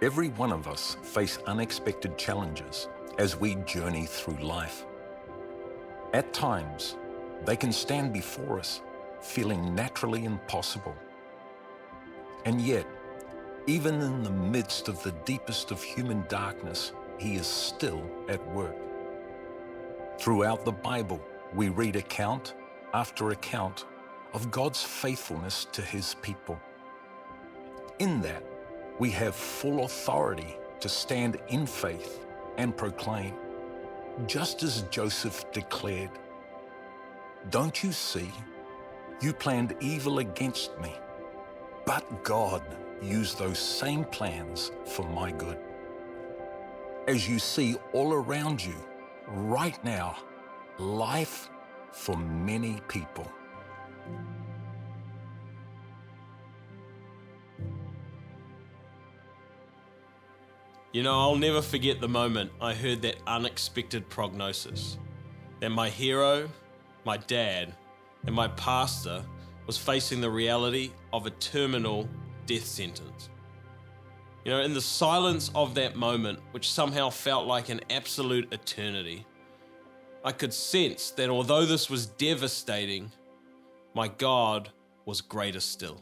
Every one of us face unexpected challenges as we journey through life. At times, they can stand before us feeling naturally impossible. And yet, even in the midst of the deepest of human darkness, He is still at work. Throughout the Bible, we read account after account of God's faithfulness to His people. In that, we have full authority to stand in faith and proclaim, just as Joseph declared, "Don't you see? You planned evil against me, but God used those same plans for my good." As you see all around you right now, life for many people. You know, I'll never forget the moment I heard that unexpected prognosis, that my hero, my dad, and my pastor was facing the reality of a terminal death sentence. You know, in the silence of that moment, which somehow felt like an absolute eternity, I could sense that although this was devastating, my God was greater still.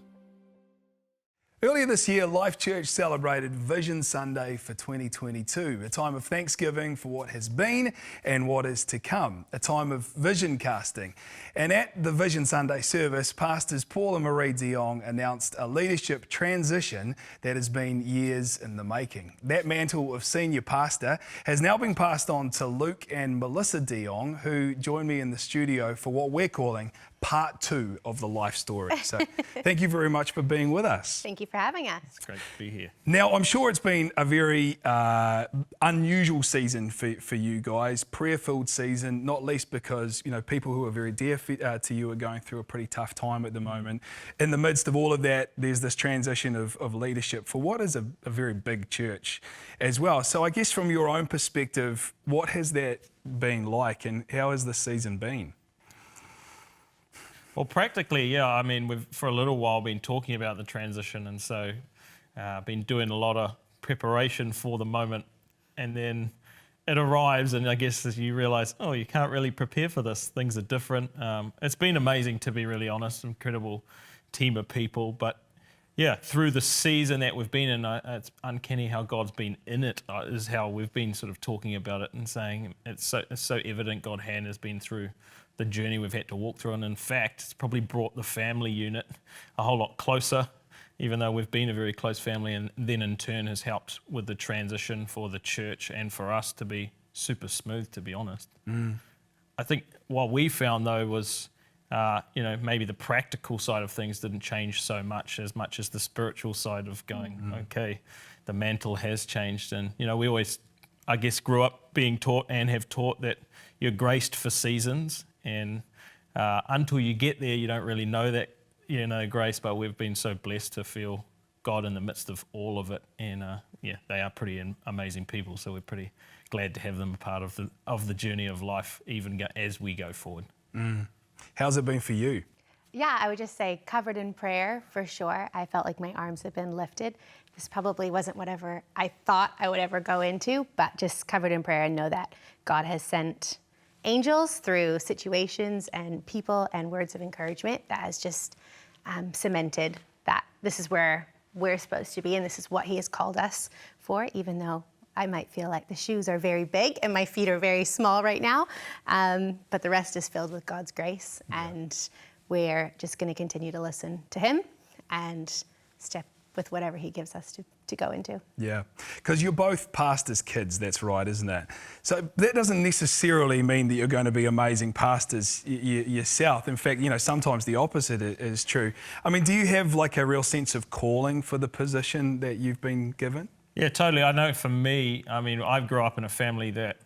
Earlier this year, Life Church celebrated Vision Sunday for 2022, a time of thanksgiving for what has been and what is to come, a time of vision casting. And at the Vision Sunday service, Pastors Paul and Marie Jong announced a leadership transition that has been years in the making. That mantle of senior pastor has now been passed on to Luke and Melissa Jong, who join me in the studio for what we're calling part 2 of the life story. So thank you very much for being with us. Thank you for having us. It's great to be here. Now, I'm sure it's been a very unusual season for you guys, prayer-filled season, not least because, you know, people who are very dear to you are going through a pretty tough time at the moment. In the midst of all of that, there's this transition of leadership for what is a very big church as well. So I guess from your own perspective, what has that been like and how has this season been? Well, practically, yeah. I mean, we've for a little while been talking about the transition, and so been doing a lot of preparation for the moment, and then it arrives, and I guess as you realise, oh, you can't really prepare for this. Things are different. It's been amazing, to be really honest. Incredible team of people, but yeah, through the season that we've been in, it's uncanny how God's been in it. Is how we've been sort of talking about it and saying it's so evident God's hand has been through the journey we've had to walk through, and in fact, it's probably brought the family unit a whole lot closer, even though we've been a very close family, and then in turn has helped with the transition for the church and for us to be super smooth, to be honest. I think what we found though was, you know, maybe the practical side of things didn't change so much as the spiritual side of going, okay, the mantle has changed, and you know, we always, I guess, grew up being taught and have taught that you're graced for seasons. And until you get there, you don't really know that, you know, grace, but we've been so blessed to feel God in the midst of all of it. And yeah, they are pretty amazing people, so we're pretty glad to have them a part of the journey of life, even as we go forward. How's it been for you? Yeah, I would just say covered in prayer for sure. I felt like my arms had been lifted. This probably wasn't whatever I thought I would ever go into, but just covered in prayer and know that God has sent angels through situations and people and words of encouragement that has just cemented that this is where we're supposed to be and this is what He has called us for, even though I might feel like the shoes are very big and my feet are very small right now, but the rest is filled with God's grace, and we're just going to continue to listen to Him and step with whatever He gives us to go into. Yeah, because you're both pastors' kids, that's right, isn't it? So that doesn't necessarily mean that you're going to be amazing pastors yourself. In fact, you know, sometimes the opposite is true. I mean, do you have like a real sense of calling for the position that you've been given? Yeah, totally. I know for me, I mean, I grew up in a family that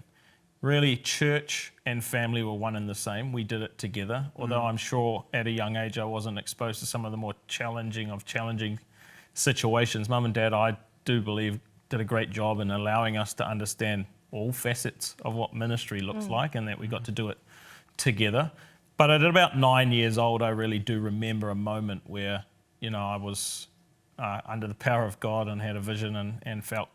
really church and family were one and the same. We did it together, although I'm sure at a young age I wasn't exposed to some of the more challenging situations. Mum and Dad, I do believe, did a great job in allowing us to understand all facets of what ministry looks like, and that we got to do it together. But at about 9 years old, I really do remember a moment where, you know, I was under the power of God and had a vision and felt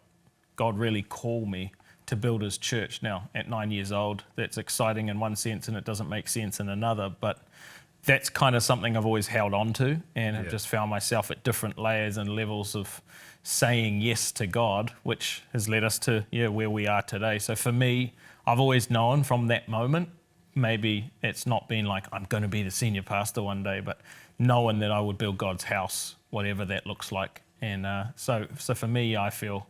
God really call me to build his church. Now, at 9 years old, that's exciting in one sense and it doesn't make sense in another, but that's kind of something I've always held on to, and have just found myself at different layers and levels of saying yes to God, which has led us to where we are today. So for me, I've always known from that moment, maybe it's not been like I'm going to be the senior pastor one day, but knowing that I would build God's house, whatever that looks like. And so for me, I feel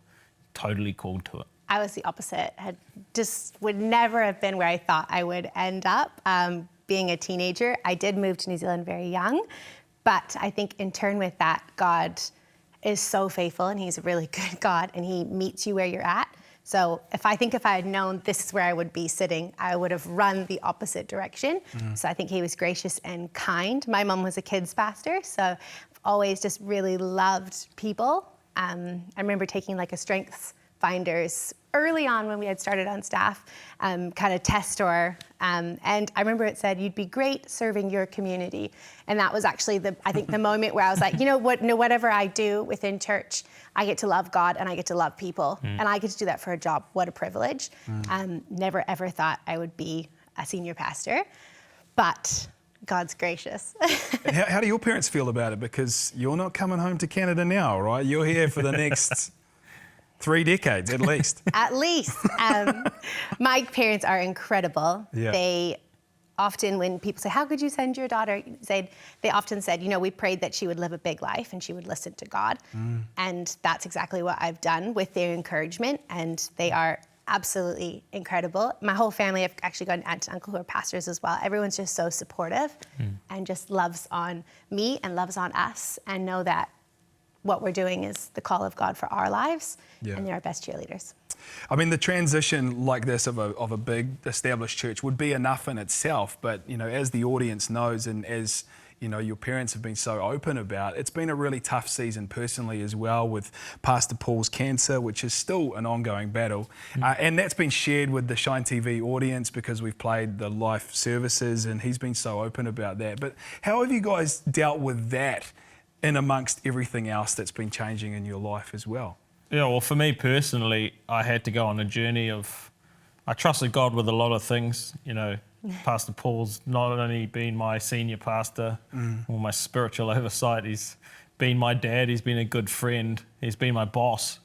totally called to it. I was the opposite. Would never have been where I thought I would end up. Being a teenager, I did move to New Zealand very young, but I think in turn with that, God is so faithful and he's a really good God and he meets you where you're at. So if I had known this is where I would be sitting, I would have run the opposite direction. So I think he was gracious and kind. My mum was a kids pastor, so I've always just really loved people. I remember taking like a strengths finders early on when we had started on staff, kind of test or, and I remember it said, you'd be great serving your community. And that was actually I think the moment where I was like, whatever I do within church, I get to love God and I get to love people and I get to do that for a job. What a privilege. Never ever thought I would be a senior pastor, but God's gracious. How do your parents feel about it? Because you're not coming home to Canada now, right? You're here for the next 3 decades, at least. At least. My parents are incredible. Yeah. They often, when people say, how could you send your daughter? They often said, we prayed that she would live a big life and she would listen to God. And that's exactly what I've done with their encouragement. And they are absolutely incredible. My whole family, I've actually got an aunt and uncle who are pastors as well. Everyone's just so supportive and just loves on me and loves on us and know that what we're doing is the call of God for our lives, and they're our best cheerleaders. I mean, the transition like this of a big established church would be enough in itself, but as the audience knows, and as your parents have been so open about, it's been a really tough season personally as well, with Pastor Paul's cancer, which is still an ongoing battle, and that's been shared with the Shine TV audience because we've played the live services, and he's been so open about that. But how have you guys dealt with that in amongst everything else that's been changing in your life as well? Yeah, well, for me personally, I had to go on a journey of, I trusted God with a lot of things. Pastor Paul's not only been my senior pastor or my spiritual oversight, he's been my dad, he's been a good friend, he's been my boss.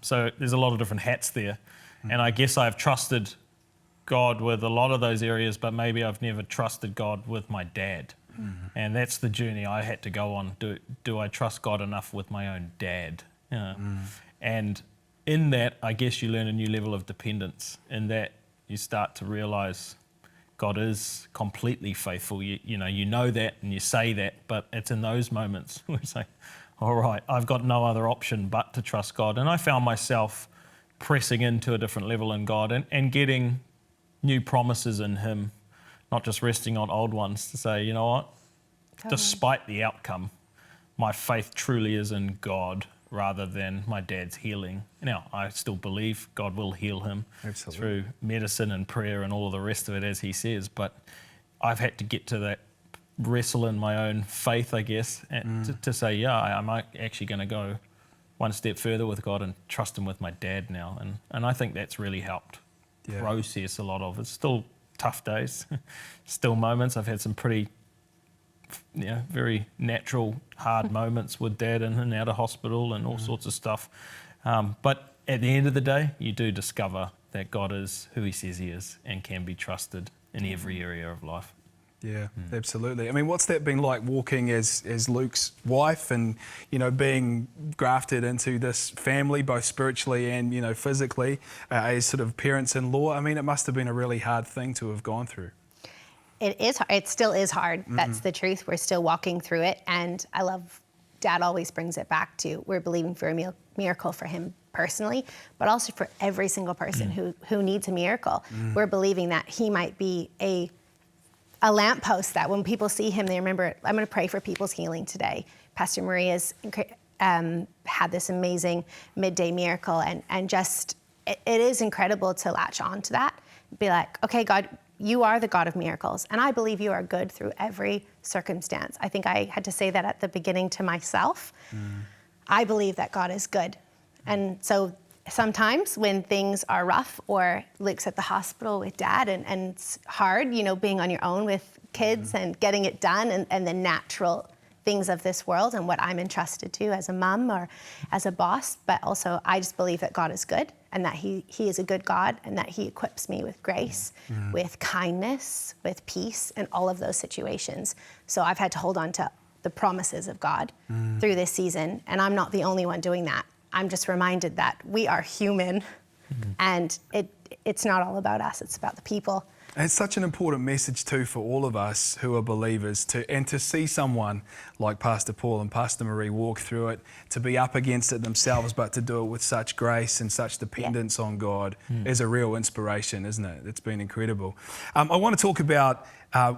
So there's a lot of different hats there. And I guess I've trusted God with a lot of those areas, but maybe I've never trusted God with my dad. And that's the journey I had to go on. Do I trust God enough with my own dad? And in that, I guess you learn a new level of dependence. In that, you start to realise God is completely faithful. You know that and you say that, but it's in those moments where you say, all right, I've got no other option but to trust God. And I found myself pressing into a different level in God and getting new promises in Him, not just resting on old ones, to say, you know what, despite the outcome, my faith truly is in God rather than my dad's healing. Now, I still believe God will heal him through medicine and prayer and all of the rest of it, as he says, but I've had to get to that wrestle in my own faith, I guess, and to say, I'm actually going to go one step further with God and trust Him with my dad now. And I think that's really helped process a lot of it. It's still tough days, still moments. I've had some pretty very natural, hard moments with Dad in and out of hospital and all sorts of stuff. But at the end of the day, you do discover that God is who He says He is and can be trusted in every area of life. Yeah, absolutely. I mean, what's that been like walking as Luke's wife and, being grafted into this family, both spiritually and, physically, as sort of parents-in-law? I mean, it must have been a really hard thing to have gone through. It is. It still is hard. That's the truth. We're still walking through it. And I love, Dad always brings it back to, we're believing for a miracle for him personally, but also for every single person who needs a miracle. We're believing that he might be a lamppost that when people see him, they remember, I'm going to pray for people's healing today. Pastor Maria's had this amazing midday miracle, and just, it is incredible to latch on to that. Be like, okay, God, you are the God of miracles, and I believe you are good through every circumstance. I think I had to say that at the beginning to myself. I believe that God is good. And so sometimes when things are rough, or Luke's at the hospital with dad and it's hard, you know, being on your own with kids and getting it done, and the natural things of this world and what I'm entrusted to as a mum or as a boss. But also I just believe that God is good, and that he is a good God, and that he equips me with grace, with kindness, with peace in all of those situations. So I've had to hold on to the promises of God through this season, and I'm not the only one doing that. I'm just reminded that we are human, and it's not all about us, it's about the people. And it's such an important message too for all of us who are believers, and to see someone like Pastor Paul and Pastor Marie walk through it, to be up against it themselves, but to do it with such grace and such dependence on God is a real inspiration, isn't it? It's been incredible. I want to talk about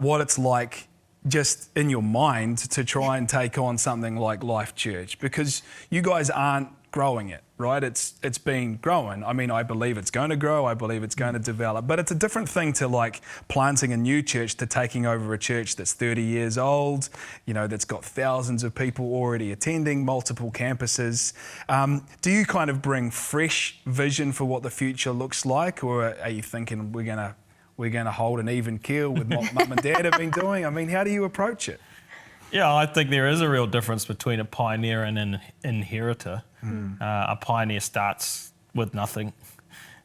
what it's like just in your mind to try and take on something like Life Church, because you guys aren't growing it, right? It's been growing. I mean, I believe it's going to grow. I believe it's going to develop. But it's a different thing to like planting a new church to taking over a church that's 30 years old, you know, that's got thousands of people already attending, multiple campuses. Do you kind of bring fresh vision for what the future looks like, or are you thinking we're going to hold an even keel with what mum and dad have been doing? I mean, how do you approach it? Yeah, I think there is a real difference between a pioneer and an inheritor. A pioneer starts with nothing,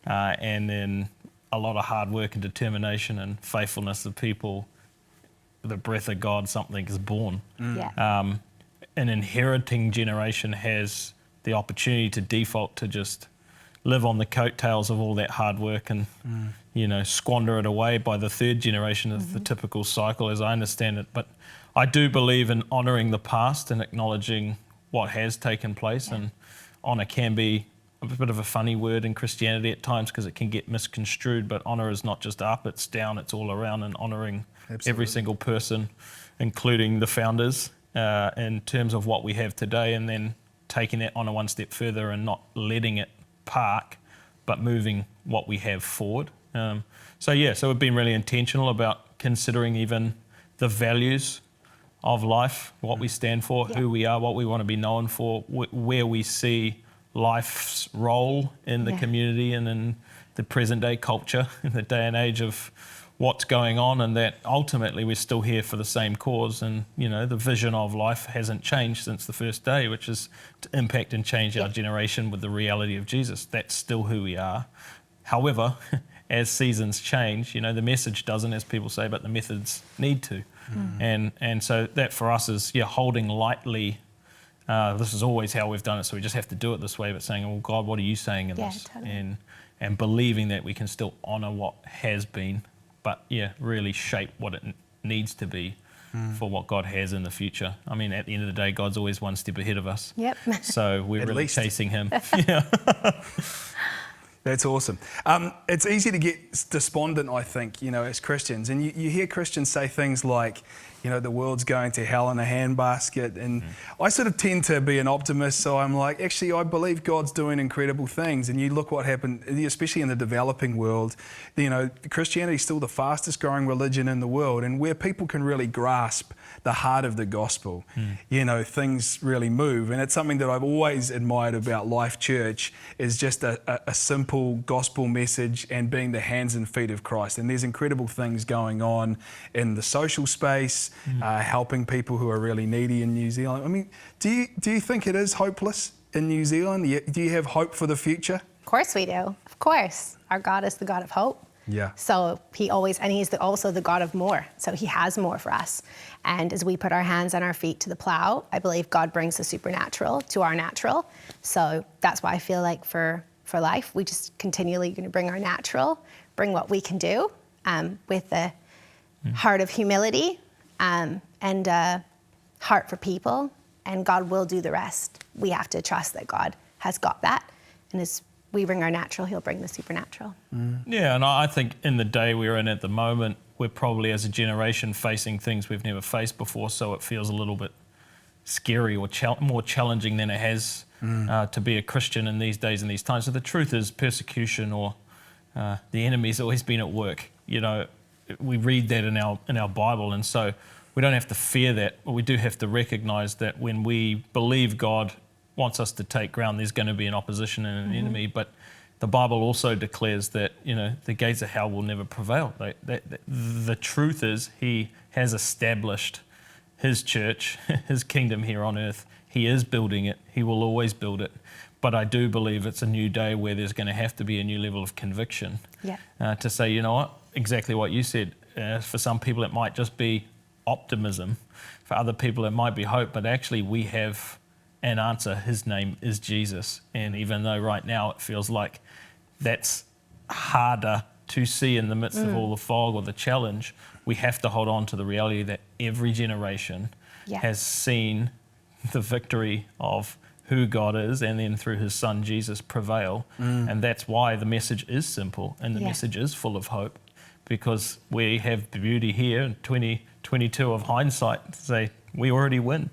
and then a lot of hard work and determination and faithfulness of people, the breath of God, something is born. An inheriting generation has the opportunity to default to just live on the coattails of all that hard work and you know, squander it away by the third generation of the typical cycle, as I understand it. But I do believe in honouring the past and acknowledging what has taken place. And honour can be a bit of a funny word in Christianity at times because it can get misconstrued, but honour is not just up, it's down, it's all around, and honouring every single person, including the founders, in terms of what we have today, and then taking that honour one step further and not letting it park, but moving what we have forward. So we've been really intentional about considering even the values of life, what we stand for, who we are, what we want to be known for, where we see life's role in the community and in the present day culture, in the day and age of what's going on, and that ultimately we're still here for the same cause. And, you know, the vision of life hasn't changed since the first day, which is to impact and change our generation with the reality of Jesus. That's still who we are. However, as seasons change, you know, the message doesn't, as people say, but the methods need to. And so that for us is, holding lightly, this is always how we've done it, so we just have to do it this way, but saying, well, God, what are you saying in this? Totally. And believing that we can still honour what has been, but really shape what it needs to be for what God has in the future. I mean, at the end of the day, God's always one step ahead of us. So we're really chasing him. That's awesome. It's easy to get despondent, I think, you know, as Christians. And you hear Christians say things like, you know, the world's going to hell in a handbasket. And I sort of tend to be an optimist. So I'm like, actually, I believe God's doing incredible things. And you look what happened, especially in the developing world, you know, Christianity is still the fastest growing religion in the world. And where people can really grasp the heart of the gospel, you know, things really move. And it's something that I've always admired about Life Church is just a simple gospel message and being the hands and feet of Christ. And there's incredible things going on in the social space, helping people who are really needy in New Zealand. I mean, do you think it is hopeless in New Zealand? Do you have hope for the future? Of course we do. Of course. Our God is the God of hope. Yeah. So he's also the God of more. So he has more for us. And as we put our hands and our feet to the plow, I believe God brings the supernatural to our natural. So that's why I feel like for life, we just continually going to bring our natural, bring what we can do with the heart of humility and heart for people. And God will do the rest. We have to trust that God has got that. And as we bring our natural, he'll bring the supernatural. Yeah, and I think in the day we're in at the moment, we're probably as a generation facing things we've never faced before, so it feels a little bit scary or more challenging than it has to be a Christian in these days and these times. So the truth is persecution or the enemy's always been at work. You know, we read that in our Bible, and so we don't have to fear that, but we do have to recognise that when we believe God wants us to take ground, there's going to be an opposition and an enemy. But the Bible also declares that, the gates of hell will never prevail. The truth is, he has established his church, his kingdom here on earth. He is building it. He will always build it. But I do believe it's a new day where there's going to have to be a new level of conviction to say, you know what, exactly what you said. For some people, it might just be optimism. For other people, it might be hope. But actually, we have an answer. His name is Jesus. And even though right now it feels like that's harder to see in the midst of all the fog or the challenge, we have to hold on to the reality that every generation has seen the victory of who God is, and then through his son Jesus prevail. And that's why the message is simple and the message is full of hope, because we have the beauty here in 2022 of hindsight to say we already win.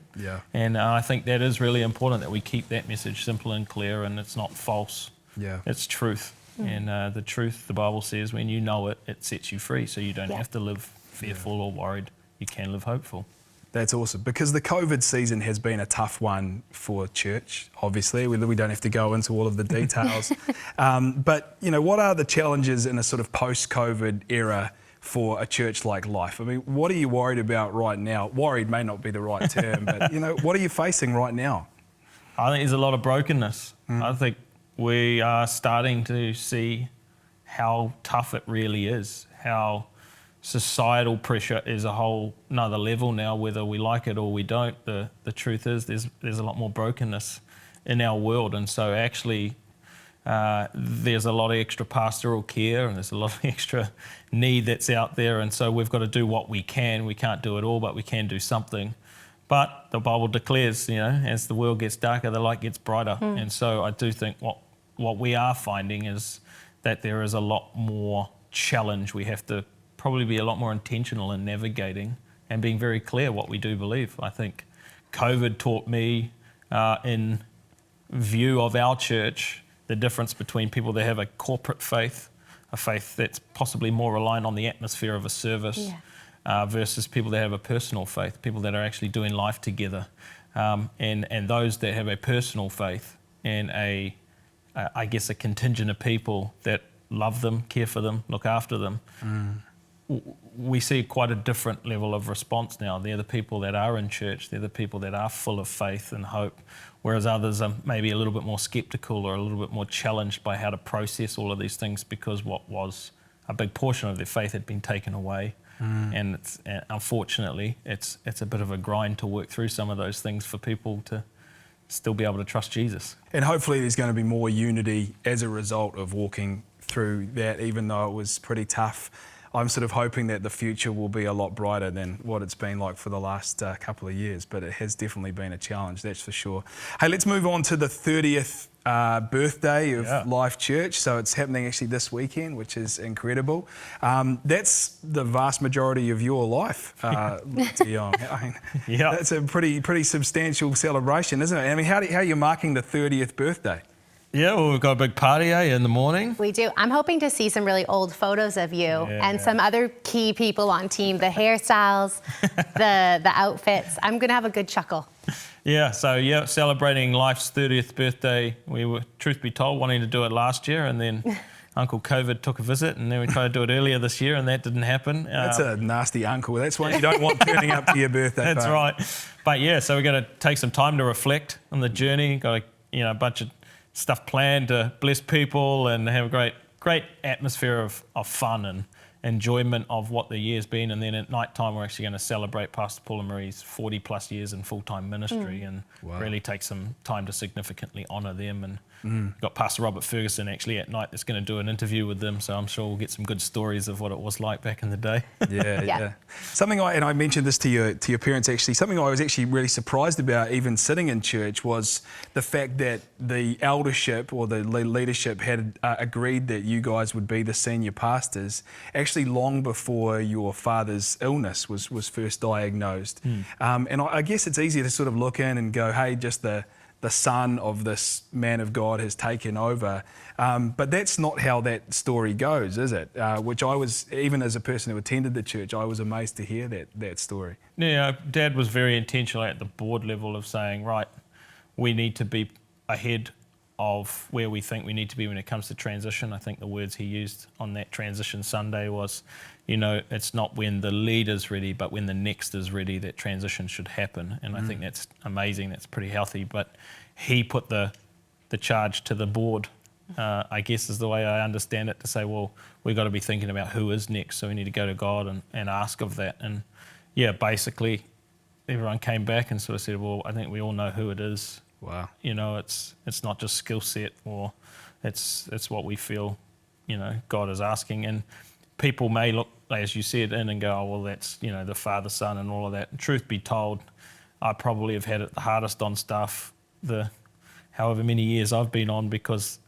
And I think that is really important, that we keep that message simple and clear, and it's not false. It's truth. And the truth, the Bible says, when you know it, it sets you free. So you don't have to live fearful or worried. You can live hopeful. That's awesome, because the COVID season has been a tough one for church, obviously. We don't have to go into all of the details. But, what are the challenges in a sort of post-COVID era for a church like Life? I mean, what are you worried about right now? Worried may not be the right term, but, what are you facing right now? I think there's a lot of brokenness. I think we are starting to see how tough it really is, how societal pressure is a whole another level now, whether we like it or we don't. The truth is there's a lot more brokenness in our world, and so actually there's a lot of extra pastoral care and there's a lot of extra need that's out there, and so we've got to do what we can. We can't do it all, but we can do something. But the Bible declares, as the world gets darker, the light gets brighter. And so I do think what we are finding is that there is a lot more challenge. We have to probably be a lot more intentional in navigating and being very clear what we do believe. I think COVID taught me, in view of our church, the difference between people that have a corporate faith, a faith that's possibly more reliant on the atmosphere of a service, versus people that have a personal faith, people that are actually doing life together. And those that have a personal faith and a contingent of people that love them, care for them, look after them, we see quite a different level of response now. They're the people that are in church, they're the people that are full of faith and hope, whereas others are maybe a little bit more sceptical or a little bit more challenged by how to process all of these things, because what was a big portion of their faith had been taken away. And unfortunately, it's a bit of a grind to work through some of those things for people to still be able to trust Jesus. And hopefully there's going to be more unity as a result of walking through that, even though it was pretty tough. I'm sort of hoping that the future will be a lot brighter than what it's been like for the last couple of years, but it has definitely been a challenge, that's for sure. Hey, let's move on to the 30th birthday of Life Church. So it's happening actually this weekend, which is incredible. That's the vast majority of your life, Jong. I mean, that's a pretty substantial celebration, isn't it? I mean, how are you marking the 30th birthday? Yeah, well, we've got a big party in the morning. We do. I'm hoping to see some really old photos of you and some other key people on team, the hairstyles, the outfits. I'm going to have a good chuckle. Yeah, so celebrating Life's 30th birthday. We were, truth be told, wanting to do it last year, and then Uncle COVID took a visit, and then we tried to do it earlier this year, and that didn't happen. That's a nasty uncle. That's one you don't want turning up to your birthday. That's right. But yeah, so we're going to take some time to reflect on the journey. Got a bunch of stuff planned to bless people and have a great atmosphere of fun and enjoyment of what the year's been. And then at night time, we're actually going to celebrate Pastor Paul and Marie's 40 plus years in full-time ministry and really take some time to significantly honour them. And we've got Pastor Robert Ferguson actually at night that's going to do an interview with them, so I'm sure we'll get some good stories of what it was like back in the day. Yeah. Something I mentioned this to your parents actually, something I was actually really surprised about even sitting in church was the fact that the eldership or the leadership had agreed that you guys would be the senior pastors actually long before your father's illness was first diagnosed. And I guess it's easy to sort of look in and go, hey, just the son of this man of God has taken over. But that's not how that story goes, is it? Which I was, even as a person who attended the church, I was amazed to hear that story. Yeah, Dad was very intentional at the board level of saying, right, we need to be ahead of where we think we need to be when it comes to transition. I think the words he used on that transition Sunday was, it's not when the leader's ready, but when the next is ready that transition should happen. And I think that's amazing. That's pretty healthy. But he put the charge to the board, I guess is the way I understand it, to say, well, we've got to be thinking about who is next. So we need to go to God and ask of that. And yeah, basically everyone came back and sort of said, well, I think we all know who it is. Wow. It's not just skill set, or it's what we feel, God is asking. And people may look, as you said, in and go, oh, well, that's, the Father, Son and all of that. And truth be told, I probably have had it the hardest on staff the however many years I've been on, because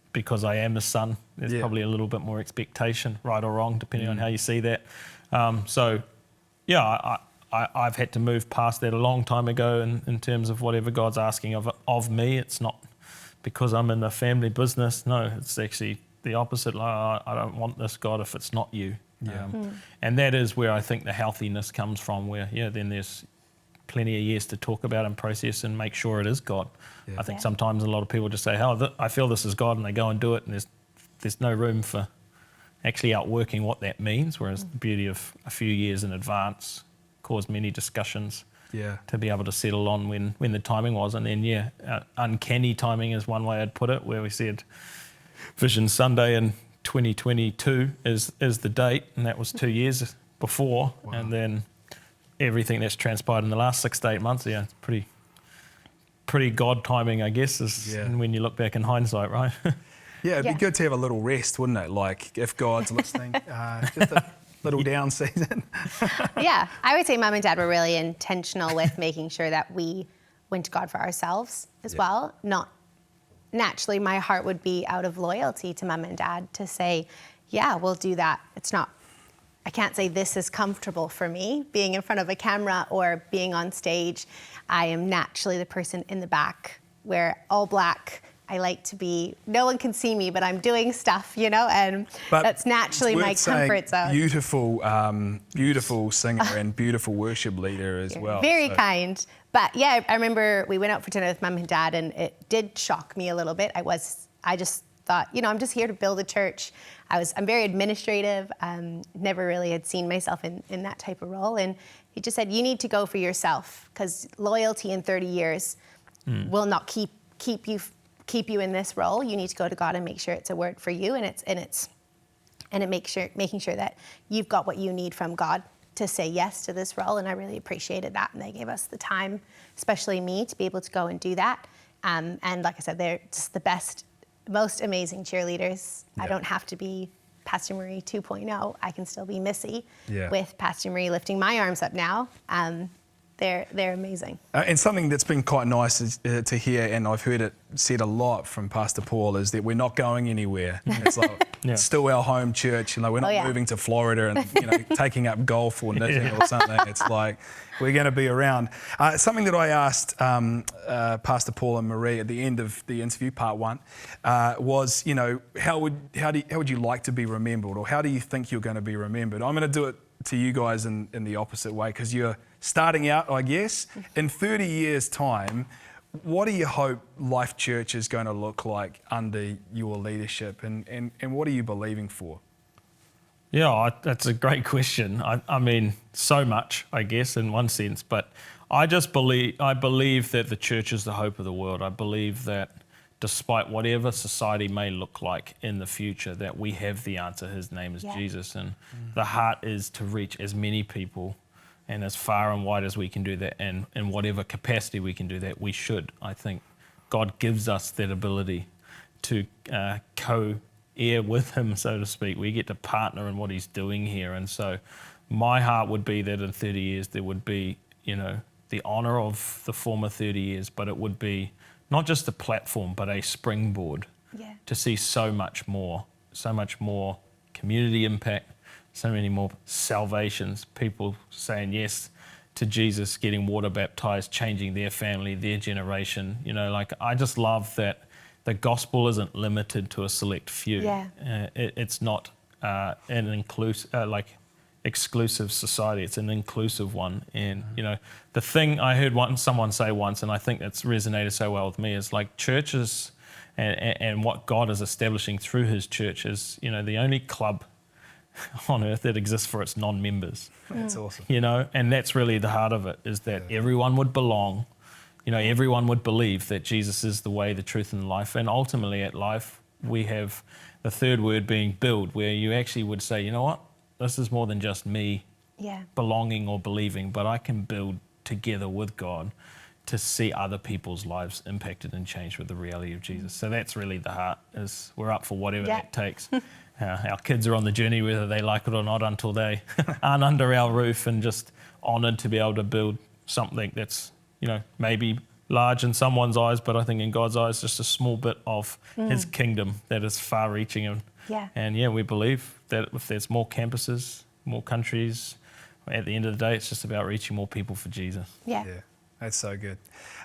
I am a son. There's probably a little bit more expectation, right or wrong, depending on how you see that. I've had to move past that a long time ago in terms of whatever God's asking of me. It's not because I'm in the family business. No, it's actually the opposite. Like, I don't want this, God, if it's not you. Yeah. And that is where I think the healthiness comes from, where, then there's plenty of years to talk about and process and make sure it is God. Yeah. I think sometimes a lot of people just say, oh, I feel this is God, and they go and do it, and there's no room for actually outworking what that means, whereas the beauty of a few years in advance caused many discussions to be able to settle on when the timing was. And then, uncanny timing is one way I'd put it, where we said Vision Sunday in 2022 is the date, and that was 2 years before. Wow. And then everything that's transpired in the last 6 to 8 months, it's pretty God timing, I guess, when you look back in hindsight, right? Yeah, it'd be good to have a little rest, wouldn't it? Like, if God's listening, just a little down season. Yeah, I would say Mum and Dad were really intentional with making sure that we went to God for ourselves as well. Not naturally, my heart would be out of loyalty to Mum and Dad to say, yeah, we'll do that. I can't say this is comfortable for me, being in front of a camera or being on stage. I am naturally the person in the back, where all black. I like to be, no one can see me, but I'm doing stuff, and but that's naturally my comfort zone. Beautiful singer and beautiful worship leader as well. Very kind. But yeah, I remember we went out for dinner with Mum and Dad, and it did shock me a little bit. I just thought, I'm just here to build a church. I'm very administrative, never really had seen myself in that type of role. And he just said, you need to go for yourself, because loyalty in 30 years will not keep you in this role. You need to go to God and make sure it's a word for you, and making sure that you've got what you need from God to say yes to this role. And I really appreciated that, and they gave us the time, especially me, to be able to go and do that. And like I said, they're just the best, most amazing cheerleaders. I don't have to be Pastor Marie 2.0. I can still be Missy with Pastor Marie lifting my arms up now. They're amazing. And something that's been quite nice to hear, and I've heard it said a lot from Pastor Paul, is that we're not going anywhere. It's like it's still our home church. We're not moving to Florida and taking up golf or knitting or something. It's like we're going to be around. Something that I asked Pastor Paul and Marie at the end of the interview, part one, was how would you like to be remembered, or how do you think you're going to be remembered? I'm going to do it to you guys in the opposite way, because you're starting out, I guess. In 30 years' time, what do you hope Life Church is going to look like under your leadership, and what are you believing for? Yeah, that's a great question. I mean, so much, I guess, in one sense, but I believe that the church is the hope of the world. I believe that despite whatever society may look like in the future, that we have the answer. His name is Jesus, and the heart is to reach as many people and as far and wide as we can do that, and in whatever capacity we can do that, we should. I think God gives us that ability to co-heir with him, so to speak. We get to partner in what he's doing here. And so my heart would be that in 30 years there would be, the honour of the former 30 years, but it would be not just a platform, but a springboard to see so much more community impact, so many more salvations, people saying yes to Jesus, getting water baptized, changing their family, their generation. I just love that the gospel isn't limited to a select few. It's not an exclusive society. It's an inclusive one. And, you know, the thing I heard someone say once, and I think that's resonated so well with me, is like churches and what God is establishing through his church is, you know, the only club on earth that exists for its non-members. That's awesome. You know, and that's really the heart of it, is that everyone would belong. You know, everyone would believe that Jesus is the way, the truth, and the life. And ultimately at Life, we have the third word being build, where you actually would say, you know what, this is more than just me belonging or believing, but I can build together with God to see other people's lives impacted and changed with the reality of Jesus. So that's really the heart, is we're up for whatever that takes. Our kids are on the journey, whether they like it or not, until they aren't under our roof, and just honoured to be able to build something that's, you know, maybe large in someone's eyes, but I think in God's eyes, just a small bit of his kingdom that is far-reaching. And we believe that if there's more campuses, more countries, at the end of the day, it's just about reaching more people for Jesus. Yeah, that's so good.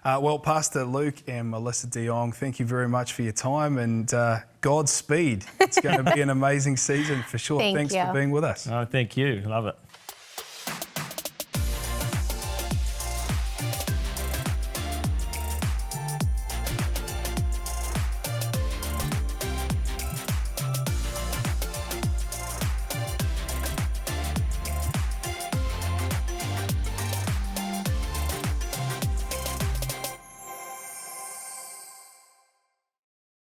Well, Pastor Luke and Melissa de Jong, thank you very much for your time, and Godspeed. It's going to be an amazing season for sure. Thanks for being with us. Oh, thank you. Love it.